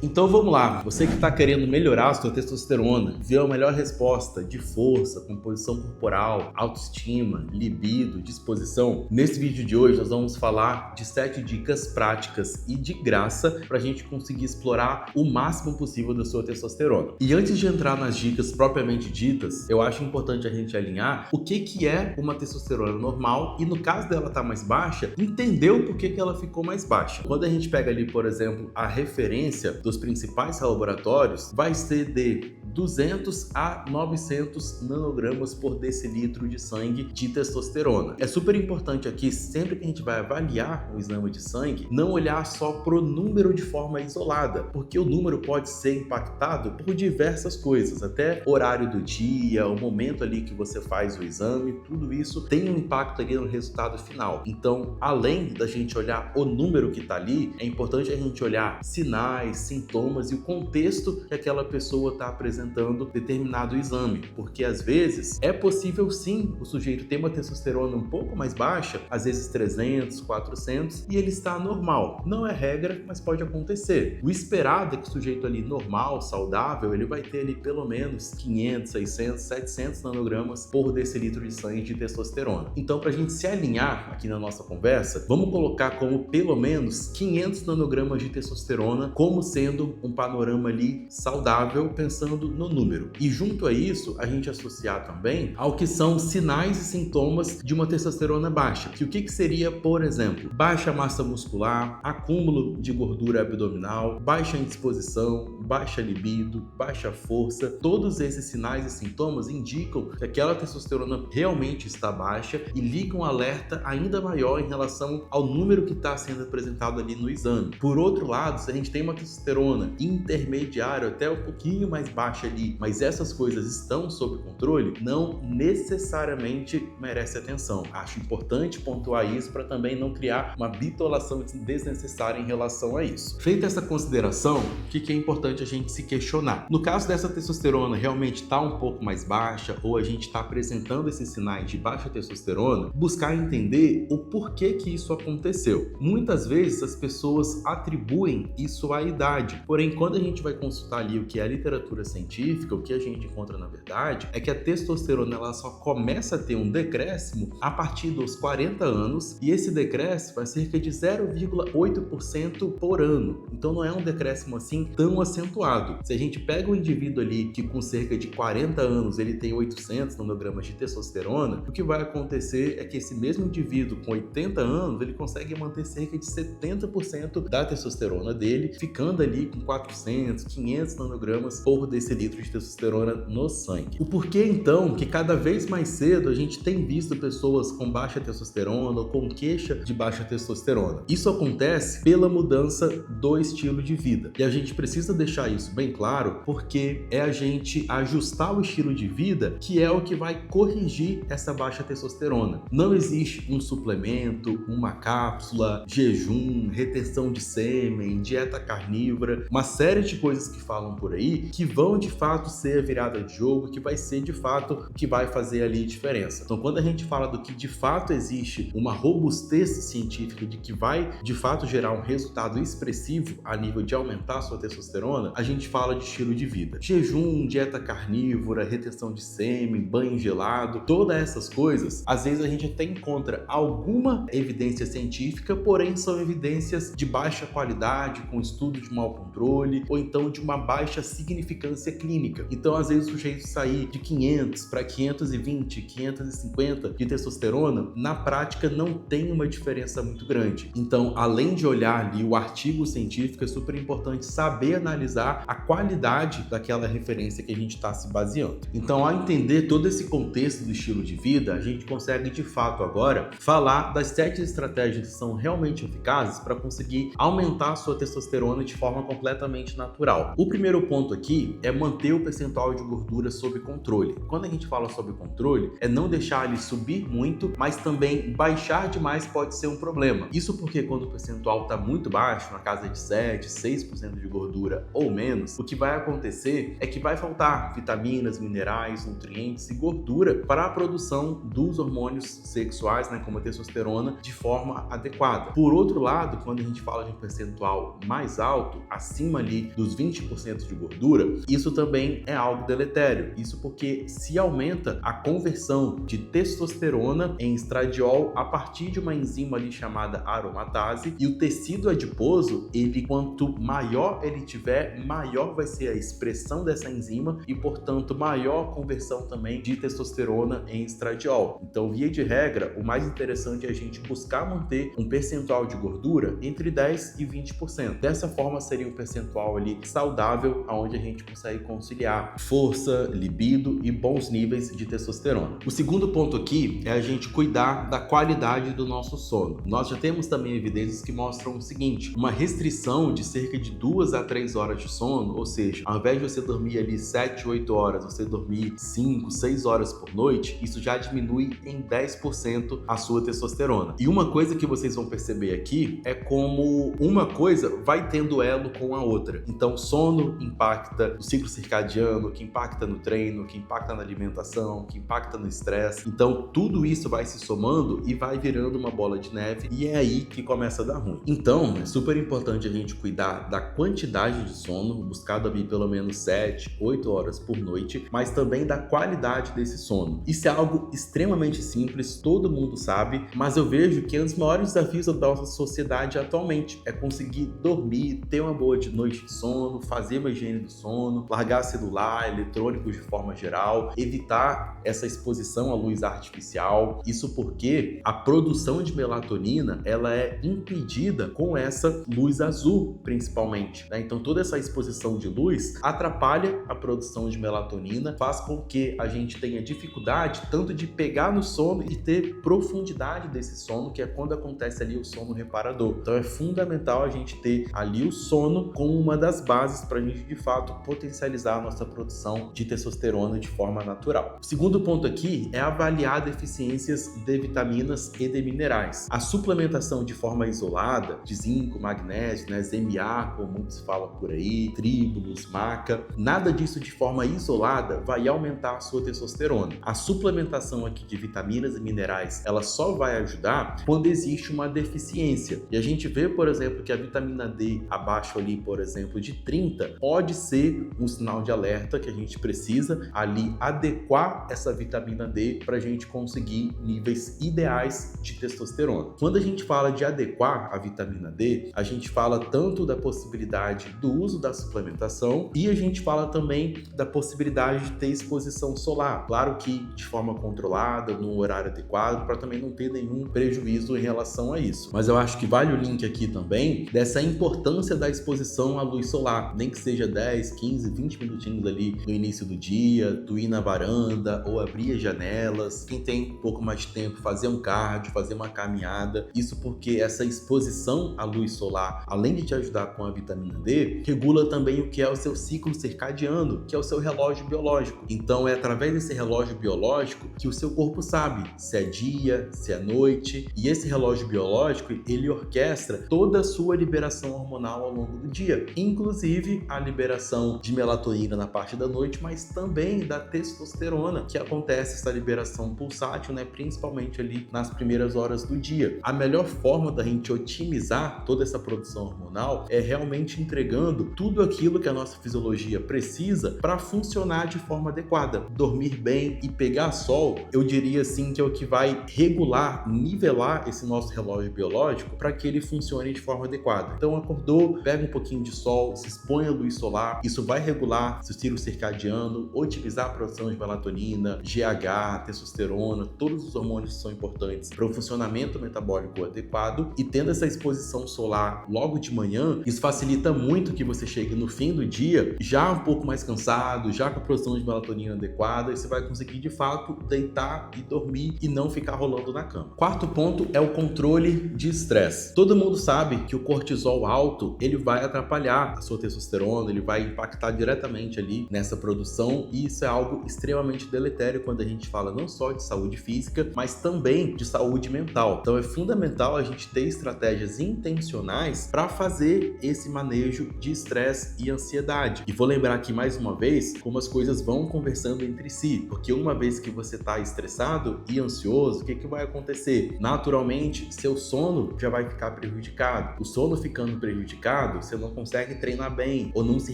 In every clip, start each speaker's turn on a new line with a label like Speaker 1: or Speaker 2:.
Speaker 1: Então vamos lá, você que está querendo melhorar a sua testosterona, ver a melhor resposta de força, composição corporal, autoestima, libido, disposição, nesse vídeo de hoje nós vamos falar de 7 dicas práticas e de graça para a gente conseguir explorar o máximo possível da sua testosterona. E antes de entrar nas dicas propriamente ditas, eu acho importante a gente alinhar o que é uma testosterona normal e, no caso dela estar mais baixa, entender o porquê que ela ficou mais baixa. Quando a gente pega ali, por exemplo, a referência dos principais laboratórios, vai ser de 200 a 900 nanogramas por decilitro de sangue de testosterona. É super importante aqui, sempre que a gente vai avaliar um exame de sangue, não olhar só pro número de forma isolada, porque o número pode ser impactado por diversas coisas, até horário do dia, o momento ali que você faz o exame, tudo isso tem um impacto ali no resultado final. Então, além da gente olhar o número que está ali, é importante a gente olhar sinais, sintomas e o contexto que aquela pessoa está apresentando determinado exame, porque às vezes é possível sim o sujeito ter uma testosterona um pouco mais baixa, às vezes 300, 400, e ele está normal. Não é regra, mas pode acontecer. O esperado é que o sujeito ali normal, saudável, ele vai ter ali pelo menos 500, 600, 700 nanogramas por decilitro de sangue de testosterona. Então, para a gente se alinhar aqui na nossa conversa, vamos colocar como pelo menos 500 nanogramas de testosterona como sendo um panorama ali saudável, pensando no número. E junto a isso, a gente associar também ao que são sinais e sintomas de uma testosterona baixa. Que o que seria, por exemplo, baixa massa muscular, acúmulo de gordura abdominal, baixa indisposição, baixa libido, baixa força. Todos esses sinais e sintomas indicam que aquela testosterona realmente está baixa e ligam um alerta ainda maior em relação ao número que está sendo apresentado ali no exame. Por outro lado, se a gente tem uma testosterona intermediária, até um pouquinho mais baixa ali, mas essas coisas estão sob controle, não necessariamente merece atenção. Acho importante pontuar isso para também não criar uma bitolação desnecessária em relação a isso. Feita essa consideração, o que é importante a gente se questionar? No caso dessa testosterona realmente está um pouco mais baixa ou a gente está apresentando esses sinais de baixa testosterona, buscar entender o porquê que isso aconteceu. Muitas vezes as pessoas atribuem isso à idade, porém quando a gente vai consultar ali o que é a literatura científica, o que a gente encontra na verdade é que a testosterona ela só começa a ter um decréscimo a partir dos 40 anos e esse decréscimo é cerca de 0,8% por ano. Então não é um decréscimo assim tão acentuado. Se a gente pega um indivíduo ali que com cerca de 40 anos ele tem 800 nanogramas de testosterona, o que vai acontecer é que esse mesmo indivíduo com 80 anos ele consegue manter cerca de 70% da testosterona dele, ficando ali com 400, 500 nanogramas por decilitro de testosterona no sangue. O porquê então que cada vez mais cedo a gente tem visto pessoas com baixa testosterona ou com queixa de baixa testosterona? Isso acontece pela mudança do estilo de vida. E a gente precisa deixar isso bem claro, porque é a gente ajustar o estilo de vida que é o que vai corrigir essa baixa testosterona. Não existe um suplemento, uma cápsula, jejum, retenção de sêmen, dieta carnívora, uma série de coisas que falam por aí que vão de fato ser a virada de jogo, que vai ser de fato o que vai fazer ali diferença. Então, quando a gente fala do que de fato existe uma robustez científica de que vai de fato gerar um resultado expressivo a nível de aumentar a sua testosterona, a gente fala de estilo de vida. Jejum, dieta carnívora, retenção de sêmen, banho gelado, todas essas coisas, às vezes a gente até encontra alguma evidência científica, porém são evidências de baixa qualidade, com estudo de mau controle, ou então de uma baixa significância clínica. Então, às vezes o sujeito sair de 500 para 520, 550 de testosterona, na prática não tem uma diferença muito grande. Então, além de olhar ali o artigo científico, é super importante saber analisar a qualidade daquela referência que a gente está se baseando. Então, ao entender todo esse contexto do estilo de vida, a gente consegue de fato agora falar das 7 estratégias que são realmente eficazes para conseguir aumentar a sua testosterona de forma completamente natural. O primeiro ponto aqui é manter manter o percentual de gordura sob controle. Quando a gente fala sobre controle, é não deixar ele subir muito, mas também baixar demais pode ser um problema. Isso porque quando o percentual está muito baixo, na casa de 7, 6% de gordura ou menos, o que vai acontecer é que vai faltar vitaminas, minerais, nutrientes e gordura para a produção dos hormônios sexuais, né, como a testosterona, de forma adequada. Por outro lado, quando a gente fala de um percentual mais alto, acima ali dos 20% de gordura, isso também é algo deletério. Isso porque se aumenta a conversão de testosterona em estradiol a partir de uma enzima ali chamada aromatase, e o tecido adiposo, ele quanto maior ele tiver, maior vai ser a expressão dessa enzima e, portanto, maior conversão também de testosterona em estradiol. Então, via de regra, o mais interessante é a gente buscar manter um percentual de gordura entre 10 e 20%. Dessa forma, seria um percentual ali saudável, onde a gente consegue conciliar força, libido e bons níveis de testosterona. O segundo ponto aqui é a gente cuidar da qualidade do nosso sono. Nós já temos também evidências que mostram o seguinte: uma restrição de cerca de 2 a 3 horas de sono, ou seja, ao invés de você dormir ali 7, 8 horas, você dormir 5, 6 horas por noite, isso já diminui em 10% a sua testosterona. E uma coisa que vocês vão perceber aqui é como uma coisa vai tendo elo com a outra. Então, sono impacta o ciclo circadiano, que impacta no treino, que impacta na alimentação, que impacta no estresse. Então, tudo isso vai se somando e vai virando uma bola de neve, e é aí que começa a dar ruim. Então, é super importante a gente cuidar da quantidade de sono, buscar dormir pelo menos 7, 8 horas por noite, mas também da qualidade desse sono. Isso é algo extremamente simples, todo mundo sabe, mas eu vejo que é um dos maiores desafios da nossa sociedade atualmente é conseguir dormir, ter uma boa noite de sono, fazer uma higiene do sono, largar celular, eletrônicos de forma geral, evitar essa exposição à luz artificial. Isso porque a produção de melatonina, ela é impedida com essa luz azul, principalmente, né? Então toda essa exposição de luz atrapalha a produção de melatonina, faz com que a gente tenha dificuldade tanto de pegar no sono e ter profundidade desse sono, que é quando acontece ali o sono reparador. Então é fundamental a gente ter ali o sono como uma das bases para a gente de fato potencializar a nossa produção de testosterona de forma natural. O segundo ponto aqui é avaliar deficiências de vitaminas e de minerais. A suplementação de forma isolada de zinco, magnésio, né, ZMA, como muitos falam por aí, tríbulos, maca, nada disso de forma isolada vai aumentar a sua testosterona. A suplementação aqui de vitaminas e minerais, ela só vai ajudar quando existe uma deficiência. E a gente vê, por exemplo, que a vitamina D abaixo ali, por exemplo, de 30, pode ser um sinal de alerta que a gente precisa ali adequar essa vitamina D para a gente conseguir níveis ideais de testosterona. Quando a gente fala de adequar a vitamina D, a gente fala tanto da possibilidade do uso da suplementação e a gente fala também da possibilidade de ter exposição solar. Claro que de forma controlada, no horário adequado, para também não ter nenhum prejuízo em relação a isso. Mas eu acho que vale o link aqui também dessa importância da exposição à luz solar, nem que seja 10, 15, 20 minutinhos ali no início do dia, tu ir na varanda ou abrir as janelas. Quem tem um pouco mais de tempo, fazer um cardio, fazer uma caminhada. Isso porque essa exposição à luz solar, além de te ajudar com a vitamina D, regula também o que é o seu ciclo circadiano, que é o seu relógio biológico. Então é através desse relógio biológico que o seu corpo sabe se é dia, se é noite, e esse relógio biológico, ele orquestra toda a sua liberação hormonal ao longo do dia, inclusive a liberação de melatonina na parte da noite, mas também da testosterona, que acontece essa liberação pulsátil, né, principalmente ali nas primeiras horas do dia. A melhor forma da gente otimizar toda essa produção hormonal é realmente entregando tudo aquilo que a nossa fisiologia precisa para funcionar de forma adequada. Dormir bem e pegar sol, eu diria assim que é o que vai regular, nivelar esse nosso relógio biológico para que ele funcione de forma adequada. Então acordou, pega um pouquinho de sol, se expõe à luz solar, isso vai regular seu ciclo circadiano, otimizar a produção de melatonina, GH, testosterona, todos os hormônios que são importantes para o funcionamento metabólico adequado, e tendo essa exposição solar logo de manhã, isso facilita muito que você chegue no fim do dia já um pouco mais cansado, já com a produção de melatonina adequada, e você vai conseguir de fato deitar e dormir e não ficar rolando na cama. Quarto ponto é o controle de estresse. Todo mundo sabe que o cortisol alto, ele vai atrapalhar a sua testosterona, ele vai impactar diretamente diretamente ali nessa produção, e isso é algo extremamente deletério quando a gente fala não só de saúde física, mas também de saúde mental. Então é fundamental a gente ter estratégias intencionais para fazer esse manejo de estresse e ansiedade. E vou lembrar aqui mais uma vez como as coisas vão conversando entre si, porque uma vez que você está estressado e ansioso, o que vai acontecer? Naturalmente, seu sono já vai ficar prejudicado. O sono ficando prejudicado, você não consegue treinar bem ou não se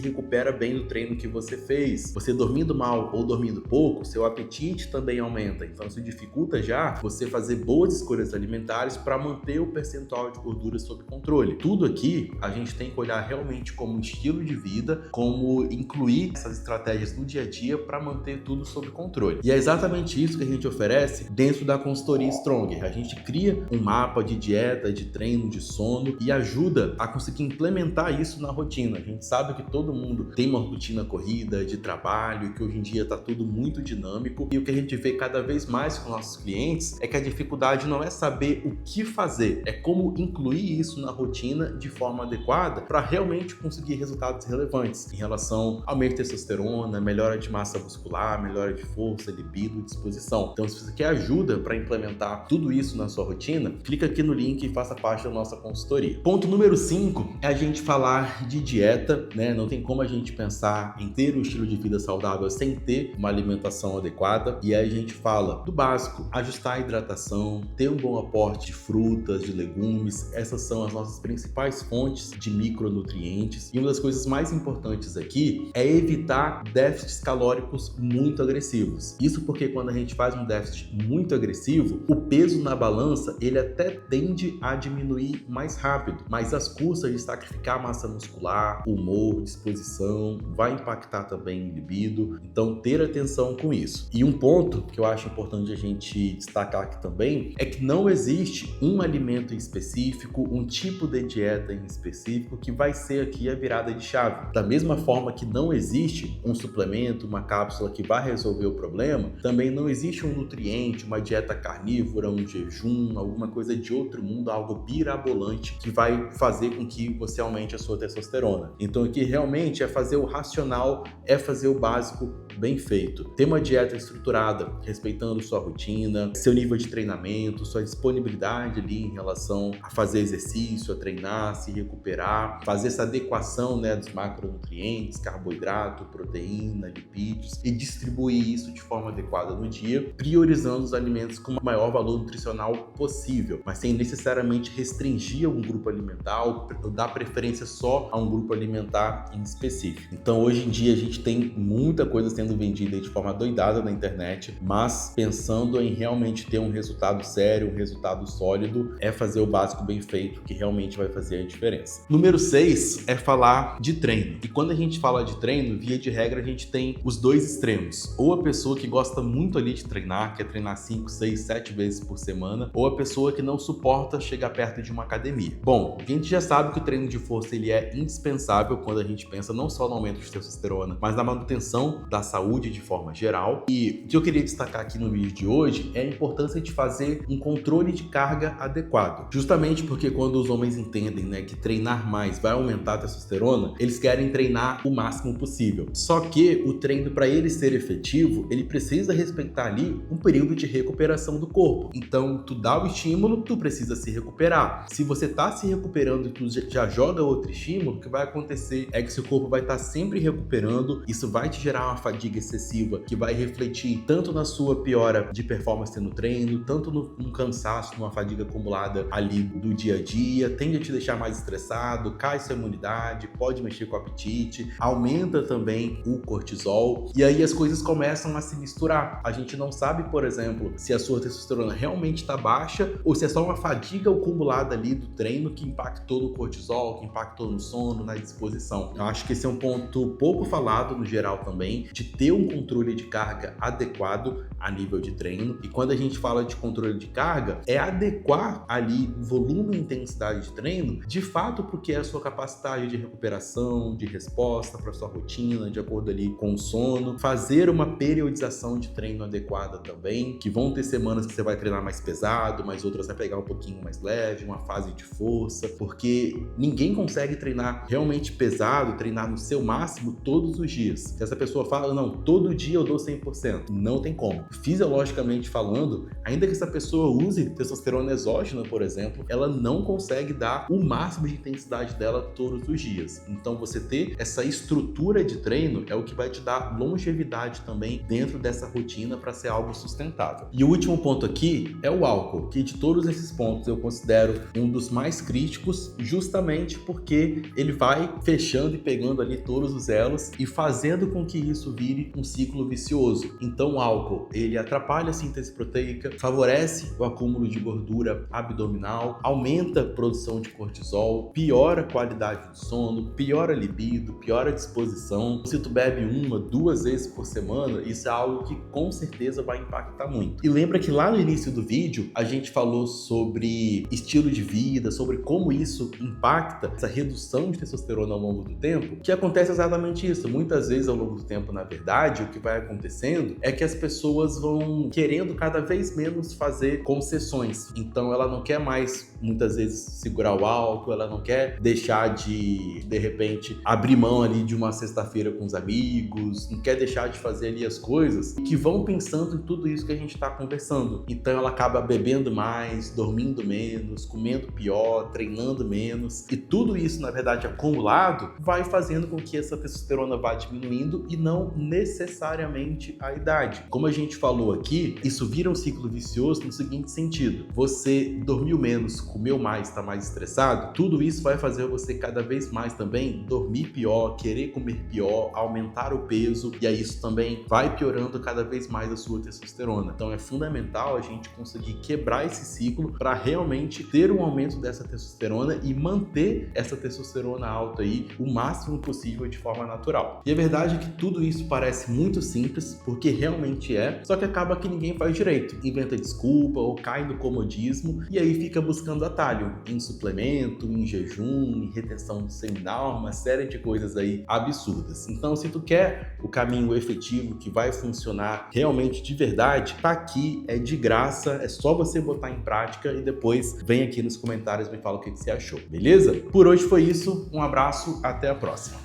Speaker 1: recupera bem do treino que você fez. Você dormindo mal ou dormindo pouco, seu apetite também aumenta. Então isso dificulta já você fazer boas escolhas alimentares para manter o percentual de gordura sob controle. Tudo aqui a gente tem que olhar realmente como um estilo de vida, como incluir essas estratégias no dia a dia para manter tudo sob controle. E é exatamente isso que a gente oferece dentro da consultoria Stronger. A gente cria um mapa de dieta, de treino, de sono e ajuda a conseguir implementar isso na rotina. A gente sabe que todo mundo tem uma rotina corrida de trabalho, que hoje em dia está tudo muito dinâmico, e o que a gente vê cada vez mais com nossos clientes é que a dificuldade não é saber o que fazer, é como incluir isso na rotina de forma adequada para realmente conseguir resultados relevantes em relação ao aumento de testosterona, melhora de massa muscular, melhora de força, libido, disposição. Então, se você quer ajuda para implementar tudo isso na sua rotina, clica aqui no link e faça parte da nossa consultoria. Ponto número 5 é a gente falar de dieta, né? Não tem como a gente pensar em ter um estilo de vida saudável sem ter uma alimentação adequada. E aí a gente fala do básico, ajustar a hidratação, ter um bom aporte de frutas, de legumes. Essas são as nossas principais fontes de micronutrientes. E uma das coisas mais importantes aqui é evitar déficits calóricos muito agressivos. Isso porque quando a gente faz um déficit muito agressivo, o peso na balança ele até tende a diminuir mais rápido, mas as custas de sacrificar massa muscular, humor, disposição, vai impactar também em libido. Então ter atenção com isso. E um ponto que eu acho importante a gente destacar aqui também é que não existe um alimento em específico, um tipo de dieta em específico que vai ser aqui a virada de chave. Da mesma forma que não existe um suplemento, uma cápsula que vai resolver o problema, também não existe um nutriente, uma dieta carnívora, um jejum, alguma coisa de outro mundo, algo mirabolante que vai fazer com que você aumente a sua testosterona. Então aqui realmente é fazer o racional, é fazer o básico bem feito. Ter uma dieta estruturada, respeitando sua rotina, seu nível de treinamento, sua disponibilidade ali em relação a fazer exercício, a treinar, se recuperar, fazer essa adequação, né, dos macronutrientes, carboidrato, proteína, lipídios e distribuir isso de forma adequada no dia, priorizando os alimentos com o maior valor nutricional possível, mas sem necessariamente restringir algum grupo alimentar ou dar preferência só a um grupo alimentar em específico. Então hoje em dia a gente tem muita coisa sendo vendida de forma doidada na internet, mas pensando em realmente ter um resultado sério, um resultado sólido, é fazer o básico bem feito que realmente vai fazer a diferença. Número 6 é falar de treino. E quando a gente fala de treino, via de regra a gente tem os dois extremos. Ou a pessoa que gosta muito ali de treinar, quer treinar 5, 6, 7 vezes por semana, ou a pessoa que não suporta chegar perto de uma academia. Bom, a gente já sabe que o treino de força ele é indispensável quando a gente pensa não só no aumento de testosterona, mas na manutenção da saúde de forma geral. E o que eu queria destacar aqui no vídeo de hoje é a importância de fazer um controle de carga adequado. Justamente porque quando os homens entendem, né, que treinar mais vai aumentar a testosterona, eles querem treinar o máximo possível. Só que o treino, para ele ser efetivo, ele precisa respeitar ali um período de recuperação do corpo. Então, tu dá o estímulo, tu precisa se recuperar. Se você tá se recuperando e tu já joga outro estímulo, o que vai acontecer é que seu corpo vai estar sempre recuperando, isso vai te gerar uma fadiga excessiva que vai refletir tanto na sua piora de performance no treino, tanto no cansaço, numa fadiga acumulada ali do dia a dia, tende a te deixar mais estressado, cai sua imunidade, pode mexer com o apetite, aumenta também o cortisol, e aí as coisas começam a se misturar. A gente não sabe, por exemplo, se a sua testosterona realmente está baixa ou se é só uma fadiga acumulada ali do treino que impactou no cortisol, que impactou no sono, na disposição. Eu acho que esse é um ponto pouco falado no geral também, de ter um controle de carga adequado a nível de treino. E quando a gente fala de controle de carga, é adequar ali o volume e intensidade de treino de fato porque é a sua capacidade de recuperação, de resposta para sua rotina, de acordo ali com o sono. Fazer uma periodização de treino adequada também, que vão ter semanas que você vai treinar mais pesado, mas outras vai pegar um pouquinho mais leve, uma fase de força, porque ninguém consegue treinar realmente pesado, treinar no seu máximo todos os dias. Se essa pessoa fala, não, todo dia eu dou 100%, não tem como. Fisiologicamente falando, ainda que essa pessoa use testosterona exógena, por exemplo, ela não consegue dar o máximo de intensidade dela todos os dias. Então você ter essa estrutura de treino é o que vai te dar longevidade também dentro dessa rotina para ser algo sustentável. E o último ponto aqui é o álcool, que de todos esses pontos eu considero um dos mais críticos, justamente porque ele vai fechando e pegando ali todos os elos e fazendo com que isso vire um ciclo vicioso. Então o álcool, ele atrapalha a síntese proteica, favorece o acúmulo de gordura abdominal, aumenta a produção de cortisol, piora a qualidade do sono, piora a libido, piora a disposição. Se tu bebe 1, 2 vezes por semana, isso é algo que com certeza vai impactar muito. E lembra que lá no início do vídeo a gente falou sobre estilo de vida, sobre como isso impacta essa redução de testosterona ao longo do tempo, que acontece exatamente isso. Muitas vezes ao longo do tempo, na verdade, o que vai acontecendo é que as pessoas vão querendo cada vez menos fazer concessões. Então ela não quer mais, muitas vezes, segurar o álcool, ela não quer deixar de repente, abrir mão ali de uma sexta-feira com os amigos, não quer deixar de fazer ali as coisas que vão pensando em tudo isso que a gente está conversando. Então ela acaba bebendo mais, dormindo menos, comendo pior, treinando menos, e tudo isso, na verdade, acumulado, vai fazendo com que essa testosterona vá diminuindo e não necessariamente a idade. Como a gente falou aqui, isso vira um ciclo vicioso no seguinte sentido: você dormiu menos, comeu mais, está mais estressado, tudo isso vai fazer você cada vez mais também dormir pior, querer comer pior, aumentar o peso, e aí isso também vai piorando cada vez mais a sua testosterona. Então é fundamental a gente conseguir quebrar esse ciclo para realmente ter um aumento dessa testosterona e manter essa testosterona alta aí o máximo possível de forma natural. E a verdade é que tudo isso parece muito simples, porque realmente é, só que acaba que ninguém faz direito, inventa desculpa ou cai no comodismo e aí fica buscando atalho em suplemento, em jejum, em retenção seminal, uma série de coisas aí absurdas. Então, se tu quer o caminho efetivo que vai funcionar realmente de verdade, tá aqui, é de graça, é só você botar em prática e depois vem aqui nos comentários e me fala o que você achou, beleza? Por hoje foi isso, um abraço, até a próxima.